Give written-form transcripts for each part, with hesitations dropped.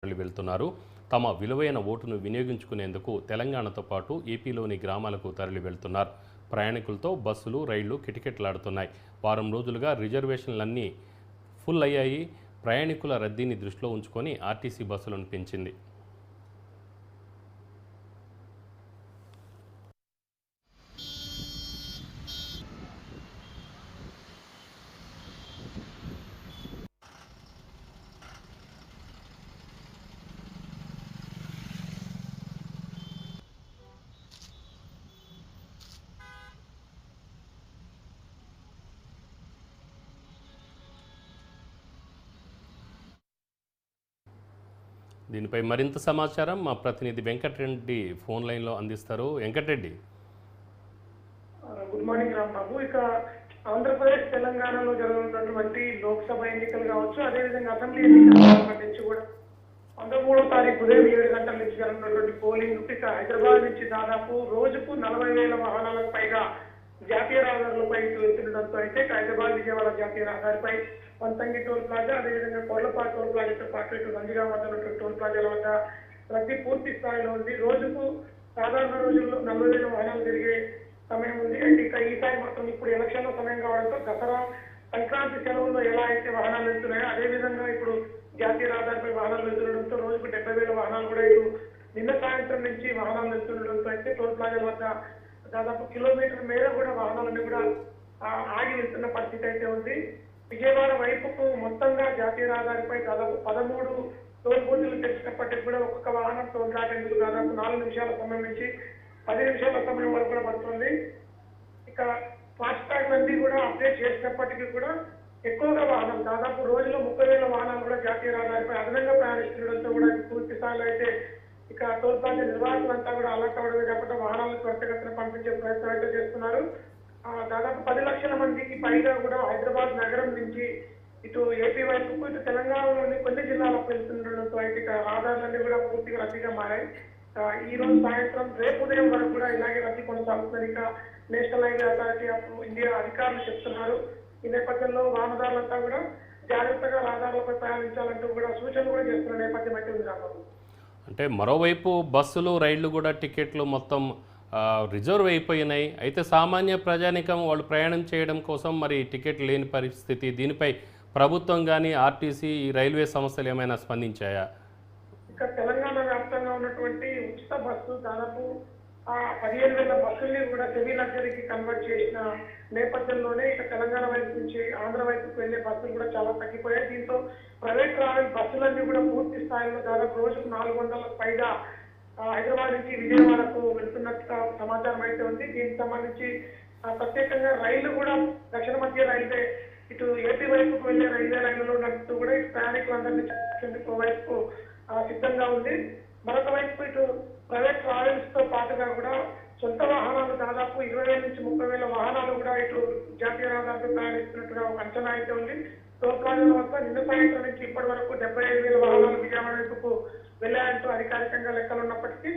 వెళ్తున్నారు. తమ విలువైన ఓటును వినియోగించుకునేందుకు తెలంగాణతో పాటు ఏపీలోని గ్రామాలకు తరలి వెళ్తున్నారు. ప్రయాణికులతో బస్సులు, రైళ్లు కిటకిటలాడుతున్నాయి. వారం రోజులుగా రిజర్వేషన్లన్నీ ఫుల్ అయ్యాయి. ప్రయాణికుల రద్దీని దృష్టిలో ఉంచుకొని ఆర్టీసీ బస్సులను పెంచింది. దీనిపై మరింత సమాచారం మా ప్రతినిధి వెంకటరెడ్డి ఫోన్ లైన్లో అందిస్తారు. వెంకటరెడ్డి. Good morning Rambabu. ఇక ఆంధ్రప్రదేశ్ తెలంగాణలో జరుగుతున్నటువంటి లోక్సభ ఎన్నికలు కావచ్చు, అదేవిధంగా అసెంబ్లీ ఎన్నికల నుంచి కూడా 13వ తారీఖు ఉదయం 7 గంటల నుంచి జరుగుతున్నటువంటి పోలింగ్ ఇక హైదరాబాద్ నుంచి దాదాపు రోజుకు 40,000 వాహనాలకు పైగా జాతీయ రహదారులపై వెళ్తుండడంతో అయితే హైదరాబాద్ విజయవాడ జాతీయ రహదారిపై వంతంగి టోల్ ప్లాజా, అదేవిధంగా కొర్లపాడు టోల్ ప్లాజాతో పాటు ఇటు నందిగా వద్ద ఉన్నటువంటి టోల్ ప్లాజాల వద్ద రద్దీ పూర్తి స్థాయిలో ఉంది. రోజుకు సాధారణ రోజుల్లో 40,000 వాహనాలు తిరిగే సమయం ఉంది. అంటే ఇక ఈసారి మొత్తం ఇప్పుడు ఎలక్షన్ల సమయం కావడంతో దసరా సంక్రాంతి సెలవుల్లో ఎలా అయితే వాహనాలు వెళ్తున్నాయో అదేవిధంగా ఇప్పుడు జాతీయ రహదారిపై వాహనాలు వెళ్తుండడంతో రోజుకు 70,000 వాహనాలు కూడా ఇటు నిన్న సాయంత్రం నుంచి వాహనాలు వెళ్తుండడంతో అయితే టోల్ ప్లాజా వద్ద దాదాపు కిలోమీటర్ మేర కూడా వాహనాలన్నీ కూడా ఆగి వెళ్తున్న పరిస్థితి అయితే ఉంది. విజయవాడ వైపుకు మొత్తంగా జాతీయ రహదారిపై దాదాపు 13 టోల్ బూతులు తెచ్చినప్పటికీ కూడా ఒక్కొక్క వాహనం టోల్ దాటేందుకు దాదాపు 4 నిమిషాల సమయం నుంచి 10 నిమిషాల సమయం వరకు కూడా పడుతుంది. ఇక ఫాస్టాగ్ అన్ని కూడా అప్డేట్ చేసినప్పటికీ కూడా ఎక్కువగా వాహనాలు దాదాపు రోజులో 30,000 వాహనాలు కూడా జాతీయ రహదారిపై అదనంగా ప్రయాణిస్తుండడంతో కూడా పూర్తి స్థాయిలో అయితే ఇక టోల్ ప్లాజా నిర్వాహకులంతా కూడా అలర్ట్ అవ్వడమే కాకుండా వాహనాలను త్వరితగతిన పంపించే ప్రయత్నం అయితే చేస్తున్నారు. దాదాపు 10 లక్షల మందికి పైగా కూడా హైదరాబాద్ నగరం నుంచి ఇటు ఏపీ వైపుకు ఇటు తెలంగాణలోని కొన్ని జిల్లాలకు వెళ్తుండడంతో అయితే ఇక రహదారులన్నీ కూడా పూర్తిగా రద్దీగా మారాయి. ఈ రోజు సాయంత్రం రేపు ఉదయం వరకు కూడా ఇలాగే రద్దీ కొనసాగుతుంది. ఇక national highway authority of India అధికారులు చెప్తున్నారు. ఈ నేపథ్యంలో వాహనదారులంతా కూడా జాగ్రత్తగా రహదారులపై ప్రయాణించాలంటూ కూడా సూచనలు కూడా చేస్తున్న నేపథ్యం అయితే ఉంది రాబాబు. అంటే మరోవైపు బస్సులు, రైళ్లు కూడా టికెట్లు మొత్తం రిజర్వ్ అయిపోయినాయి. అయితే సామాన్య ప్రజానికం వాళ్ళు ప్రయాణం చేయడం కోసం మరి టికెట్ లేని పరిస్థితి. దీనిపై ప్రభుత్వం కానీ ఆర్టీసీ, రైల్వే సంస్థలు ఏమైనా స్పందించాయా? ఇక తెలంగాణ వ్యాప్తంగా ఉన్నటువంటి ఉచిత బస్సు దాదాపు 15,000 బస్సుల్ని కూడా సెమీ లగ్జరీకి కన్వర్ట్ చేసిన నేపథ్యంలోనే ఇక తెలంగాణ వైపు నుంచి ఆంధ్ర వైపుకు వెళ్లే బస్సులు కూడా చాలా తగ్గిపోయాయి. దీంతో ప్రైవేట్ ట్రావెల్ బస్సులన్నీ కూడా పూర్తి స్థాయిలో దాదాపు రోజుకు 400లకు పైగా హైదరాబాద్ నుంచి విజయవాడకు వెళ్తున్నట్టుగా సమాచారం అయితే ఉంది. దీనికి సంబంధించి ప్రత్యేకంగా రైళ్లు కూడా దక్షిణ మధ్య రైల్వే ఇటు ఏపీ వైపుకు వెళ్లే రైల్వే లైన్లలో నడుపుతూ కూడా ఇటు ప్రయాణికులందరినీ వైపు సిద్ధంగా ఉంది. మరొక వైపు ఇటు ప్రైవేట్ ట్రావెల్స్ తో పాటుగా కూడా సొంత వాహనాలు దాదాపు 20,000 నుంచి 30,000 వాహనాలు కూడా ఇటు జాతీయ రహదారిపై ప్రయాణిస్తున్నట్టుగా ఒక అంచనా అయితే ఉంది. టోల్ ప్లాజాల వద్ద నిన్న సాయంత్రం నుంచి ఇప్పటి వరకు 75,000 వాహనాలు విజయవాడ వైపుకు వెళ్లాయంటూ అధికారికంగా లెక్కలు ఉన్నప్పటికీ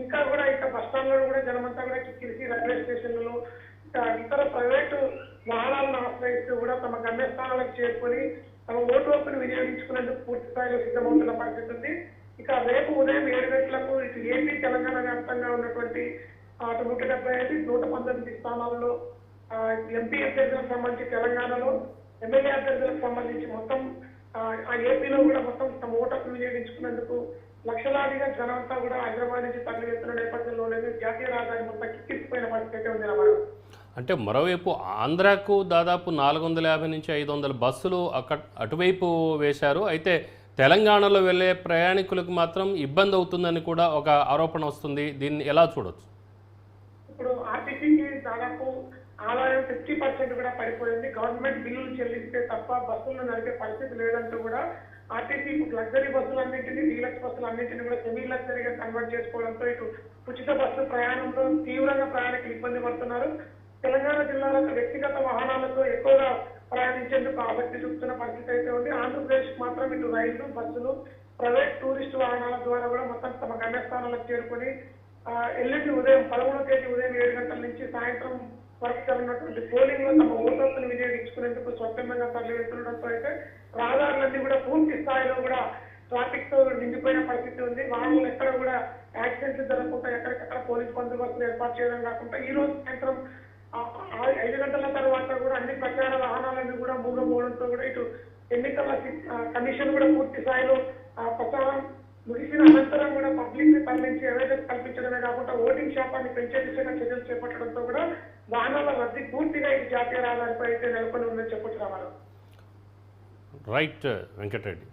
ఇంకా కూడా ఇక బస్టాండ్లో కూడా జనమంతా కూడా కిక్కిరిసి రైల్వే స్టేషన్లలో ఇతర ప్రైవేటు వాహనాలను ఆశ్రయిస్తూ కూడా తమ గమ్యస్థానాలకు చేరుకొని తమ ఓటు హక్కును వినియోగించుకునేందుకు పూర్తి స్థాయిలో సిద్ధమవుతున్న పరిస్థితి ఉంది. ఇక రేపు ఉదయం 7 గంటలకు ఇటు ఏపీ తెలంగాణ వ్యాప్తంగా ఉన్నటువంటి అటు 175, 119 స్థానాల్లో ఎంపీ అభ్యర్థులకు సంబంధించి తెలంగాణలో, ఎమ్మెల్యే అభ్యర్థులకు సంబంధించి మొత్తం ఆ ఏపీలో కూడా మొత్తం తమ ఓటు హక్కును వినియోగించుకునేందుకు లక్షలాదిగా జనంతా కూడా హైదరాబాద్ నుంచి తరలి వెళ్తున్న నేపథ్యంలోనే జాతీయ రహదారి మొత్తం కిక్కిరిసిపోయిన పరిస్థితి ఉంది అన్నమాట. అంటే మరోవైపు ఆంధ్రాకు దాదాపు 450 నుంచి 500 బస్సులు అటువైపు వేశారు. అయితే తెలంగాణలో వెళ్ళే ప్రయాణికులకు మాత్రం ఇబ్బంది అవుతుందని కూడా ఒక ఆరోపణ వస్తుంది. దీన్ని ఎలా చూడొచ్చు? ఇప్పుడు ఆర్టీసీకి దాదాపు ఆదాయం 50% కూడా పడిపోయింది. గవర్నమెంట్ బిల్లులు చెల్లిస్తే తప్ప బస్సులను నడిపే పరిస్థితి లేదంటూ కూడా ఆర్టీసీ లగ్జరీ బస్సులన్నింటినీ, డీలక్స్ బస్సులన్నింటినీ కూడా సెమీ లగ్జరీగా కన్వర్ట్ చేసుకోవడంతో ఇటు ఉచిత బస్సు ప్రయాణంలో తీవ్రంగా ప్రయాణికులు ఇబ్బంది పడుతున్నారు. తెలంగాణ జిల్లాలకు వ్యక్తిగత వాహనాలతో ఎక్కువగా ప్రయాణించేందుకు ఆసక్తి చూపుతున్న పరిస్థితి అయితే ఉంది. ఆంధ్రప్రదేశ్ మాత్రం ఇటు రైళ్లు, బస్సులు, ప్రైవేట్ టూరిస్ట్ వాహనాల ద్వారా కూడా మొత్తం తమ గమ్యస్థానాలకు చేరుకొని ఎల్లుండి ఉదయం 13వ తేదీ ఉదయం 7 గంటల నుంచి సాయంత్రం వరకు జరిగినటువంటి పోలింగ్ లో తమ ఓటు హక్కును వినియోగించుకునేందుకు స్వచ్ఛందంగా తరలి వెళ్తుండడంతో అయితే రహదారులన్నీ కూడా పూర్తి స్థాయిలో కూడా ట్రాఫిక్ తో నిండిపోయిన పరిస్థితి ఉంది. వాహనాలు ఎక్కడ కూడా యాక్సిడెంట్లు జరగకుండా ఎక్కడికక్కడ పోలీస్ బందోబస్తులు ఏర్పాటు చేయడం కాకుండా ఈ రోజు సాయంత్రం 5 గంటల తర్వాత కూడా అన్ని ప్రచార వాహనాలన్నీ కూడా మూగపోవడంతో కూడా ఇటు ఎన్నికల కమిషన్ కూడా పూర్తి స్థాయిలో ప్రచారం ముగిసిన అనంతరం కూడా పబ్లిక్ ని తరలించి అవేర్నెస్ కల్పించడమే కాకుండా ఓటింగ్ శాతాన్ని పెంచే దిశగా చర్యలు చేపట్టడంతో కూడా వాహనాల రద్దీ పూర్తిగా ఇటు జాతీయ రహదారిపై అయితే నెలకొని ఉందని చెప్పొచ్చు రామారావు. రైట్ వెంకటరెడ్డి.